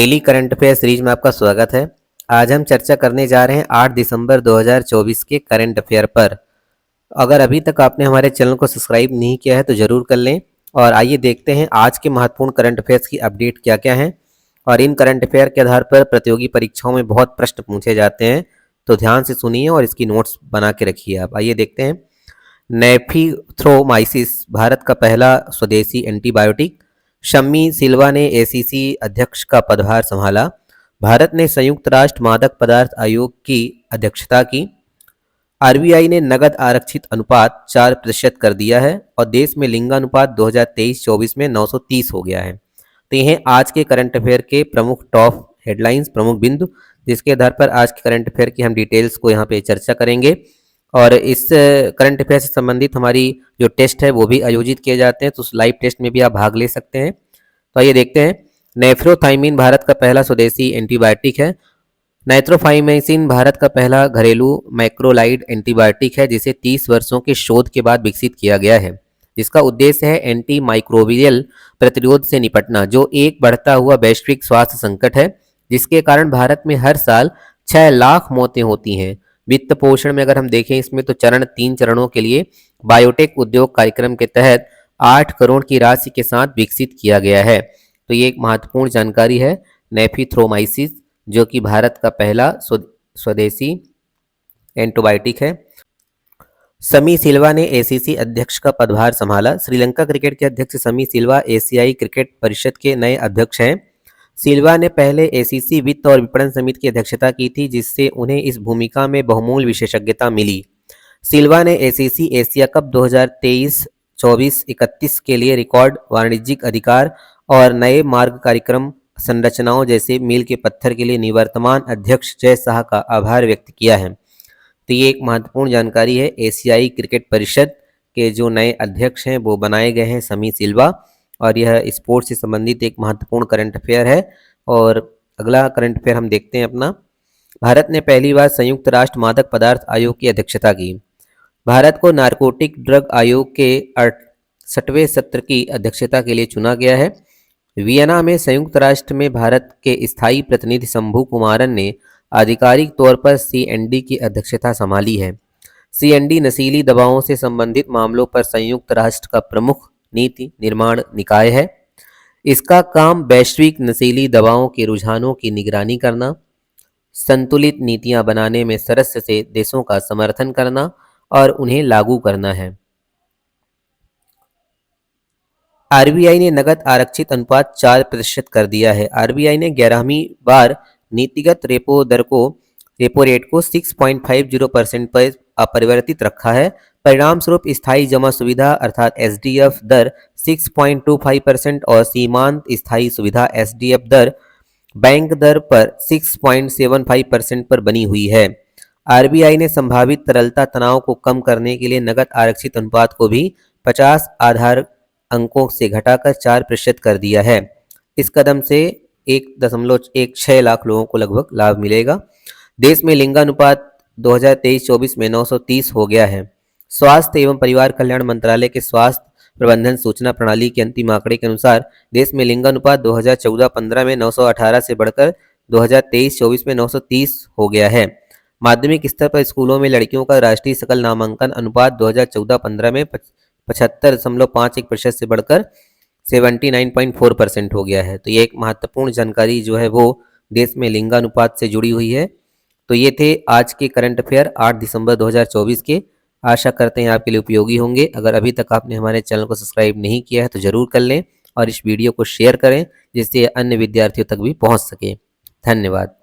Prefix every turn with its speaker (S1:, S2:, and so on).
S1: Daily current affair series में आपका स्वागत है। आज हम चर्चा करने जा रहे हैं 8 दिसंबर 2024 के करंट अफेयर पर। अगर अभी तक आपने हमारे चैनल को सब्सक्राइब नहीं किया है तो ज़रूर कर लें। और आइए देखते हैं आज के महत्वपूर्ण करंट अफेयर्स की अपडेट क्या क्या हैं। और इन करंट अफेयर के आधार पर प्रतियोगी परीक्षाओं में बहुत प्रश्न पूछे जाते हैं, तो ध्यान से सुनिए और इसकी नोट्स बना के रखिए आप। आइए देखते हैं। नेफिथ्रोमाइसिस भारत का पहला स्वदेशी एंटीबायोटिक। शम्मी सिल्वा ने एसीसी अध्यक्ष का पदभार संभाला। भारत ने संयुक्त राष्ट्र मादक पदार्थ आयोग की अध्यक्षता की। आरबीआई ने नगद आरक्षित अनुपात 4% कर दिया है और देश में लिंगानुपात 2023-24 में 930 हो गया है। तो ये हैं आज के करंट अफेयर के प्रमुख टॉप हेडलाइंस, प्रमुख बिंदु, जिसके आधार पर आज के करंट अफेयर की हम डिटेल्स को यहाँ पे चर्चा करेंगे। और इस करंट अफेयर से संबंधित हमारी जो टेस्ट है वो भी आयोजित किए जाते हैं, तो उस लाइव टेस्ट में भी आप भाग ले सकते हैं। तो आइए देखते हैं। नेफ्रोथाइमिन भारत का पहला स्वदेशी एंटीबायोटिक है। नाइट्रोफाइमेसिन भारत का पहला घरेलू मैक्रोलाइड एंटीबायोटिक है, जिसे 30 वर्षों के शोध के बाद विकसित किया गया है, जिसका उद्देश्य है एंटी माइक्रोबियल प्रतिरोध से निपटना, जो एक बढ़ता हुआ वैश्विक स्वास्थ्य संकट है, जिसके कारण भारत में हर साल 6 लाख मौतें होती हैं। वित्त पोषण में अगर हम देखें इसमें तो 3 चरणों के लिए बायोटेक उद्योग कार्यक्रम के तहत 8 करोड़ की राशि के साथ विकसित किया गया है। तो ये एक महत्वपूर्ण जानकारी है। नेफिथ्रोमाइसिस जो कि भारत का पहला स्वदेशी एंटीबायोटिक है। समी सिल्वा ने एसीसी अध्यक्ष का पदभार संभाला। श्रीलंका क्रिकेट के अध्यक्ष समी सिल्वा एशियाई क्रिकेट परिषद के नए अध्यक्ष हैं। सिल्वा ने पहले एसीसी वित्त और विपणन समिति की अध्यक्षता की थी, जिससे उन्हें इस भूमिका में बहुमूल्य विशेषज्ञता मिली। सिल्वा ने एसीसी एशिया कप 2023-24-31 के लिए रिकॉर्ड वाणिज्यिक अधिकार और नए मार्ग कार्यक्रम संरचनाओं जैसे मील के पत्थर के लिए निवर्तमान अध्यक्ष जय शाह का आभार व्यक्त किया है। तो ये एक महत्वपूर्ण जानकारी है। एशियाई क्रिकेट परिषद के जो नए अध्यक्ष हैं वो बनाए गए हैं समी सिल्वा, और यह स्पोर्ट्स से संबंधित एक महत्वपूर्ण करंट अफेयर है। और अगला करंट अफेयर हम देखते हैं अपना। भारत ने पहली बार संयुक्त राष्ट्र मादक पदार्थ आयोग की अध्यक्षता की। भारत को नारकोटिक ड्रग आयोग के 68वें सत्र की अध्यक्षता के लिए चुना गया है। वियना में संयुक्त राष्ट्र में भारत के स्थायी प्रतिनिधि शंभू कुमारन ने आधिकारिक तौर पर सीएनडी की अध्यक्षता संभाली है। सीएनडी नशीली दवाओं से संबंधित मामलों पर संयुक्त राष्ट्र का प्रमुख नीति निर्माण निकाय है। इसका काम वैश्विक नशीली दवाओं के रुझानों की निगरानी करना, संतुलित नीतियां बनाने में सदस्य से देशों का समर्थन करना और उन्हें लागू करना है। आरबीआई ने नगद आरक्षित अनुपात 4% कर दिया है। आरबीआई ने 11वीं बार नीतिगत रेपो रेट को 6.50% पर अपरिवर्तित रखा है। परिणाम स्वरूप स्थायी जमा सुविधा अर्थात एसडीएफ दर 6.25% और सीमांत स्थायी सुविधा एसडीएफ दर बैंक दर पर 6.75% पर बनी हुई है। आरबीआई ने संभावित तरलता तनाव को कम करने के लिए नगद आरक्षित अनुपात को भी 50 आधार अंकों से घटाकर 4% कर दिया है। इस कदम से 1.16 लाख लोगों को लगभग लाभ मिलेगा। देश में लिंगानुपात 2023-24 में 930 हो गया है। स्वास्थ्य एवं परिवार कल्याण मंत्रालय के स्वास्थ्य प्रबंधन सूचना प्रणाली के अंतिम आंकड़े के अनुसार देश में लिंगानुपात 2014-15 में 918 से बढ़कर 2023-24 में 930 हो गया है। माध्यमिक स्तर पर स्कूलों में लड़कियों का राष्ट्रीय सकल नामांकन अनुपात 2014-15 में 75.51% से बढ़कर 79.4% हो गया है। तो ये एक महत्वपूर्ण जानकारी जो है वो देश में लिंगानुपात से जुड़ी हुई है। तो ये थे आज के करंट अफेयर 8 दिसंबर 2024 के। आशा करते हैं आपके लिए उपयोगी होंगे। अगर अभी तक आपने हमारे चैनल को सब्सक्राइब नहीं किया है तो ज़रूर कर लें और इस वीडियो को शेयर करें, जिससे अन्य विद्यार्थियों तक भी पहुंच सके। धन्यवाद।